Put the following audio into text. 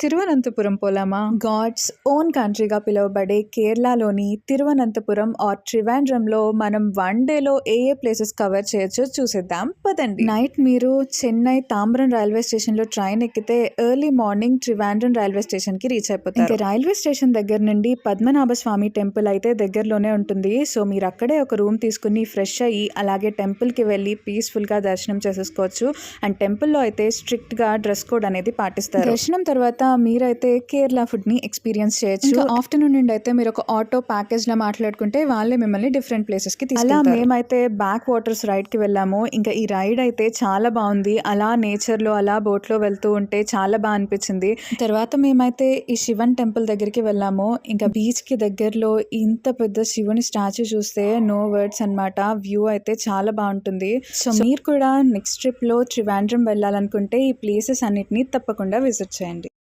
Thiruvananthapuram పోలామా? God's own కంట్రీగా పిలువబడే కేరళలోని Thiruvananthapuram are ట్రివాండ్రంలో మనం వన్ డేలో ఏ ప్లేసెస్ కవర్ చేయొచ్చో చూసేద్దాం పదండి. నైట్ మీరు చెన్నై తాంబరం రైల్వే స్టేషన్లో ట్రైన్ ఎక్కితే ఎర్లీ మార్నింగ్ ట్రివాండ్రం రైల్వే స్టేషన్కి రీచ్ అయిపోతారు. ఇంకా రైల్వే స్టేషన్ దగ్గర నుండి పద్మనాభ స్వామి టెంపుల్ అయితే దగ్గరలోనే ఉంటుంది. సో మీరు అక్కడే ఒక రూమ్ తీసుకుని ఫ్రెష్ అయ్యి అలాగే టెంపుల్కి వెళ్ళి పీస్ఫుల్గా దర్శనం చేసేసుకోవచ్చు. అండ్ టెంపుల్లో అయితే స్ట్రిక్ట్గా డ్రెస్ కోడ్ అనేది పాటిస్తారు. దర్శనం తర్వాత మీరైతే కేరళ ఫుడ్ ని ఎక్స్పీరియన్స్ చేయొచ్చు. ఇంకా ఆఫ్టర్నూన్ నుండి అయితే మీరు ఒక ఆటో ప్యాకేజ్ లా మాట్లాడుకుంటే వాళ్ళే మిమ్మల్ని డిఫరెంట్ ప్లేసెస్ కి తీసుకెళ్తారు. అలా మేమైతే బ్యాక్ వాటర్స్ రైడ్ కి వెళ్ళాము. ఇంకా ఈ రైడ్ అయితే చాలా బాగుంది. అలా నేచర్ లో అలా బోట్ లో వెళ్తూ ఉంటే చాలా బాగా అనిపించింది. తర్వాత మేమైతే ఈ శివన్ టెంపుల్ దగ్గరికి వెళ్ళాము. ఇంకా బీచ్ కి దగ్గరలో ఇంత పెద్ద శివుని స్టాచ్యూ చూస్తే నో వర్డ్స్ అన్నమాట. వ్యూ అయితే చాలా బాగుంటుంది. సో మీరు కూడా నెక్స్ట్ ట్రిప్ లో ట్రివాండ్రం వెళ్ళాలనుకుంటే ఈ ప్లేసెస్ అన్నిటిని తప్పకుండా విజిట్ చేయండి.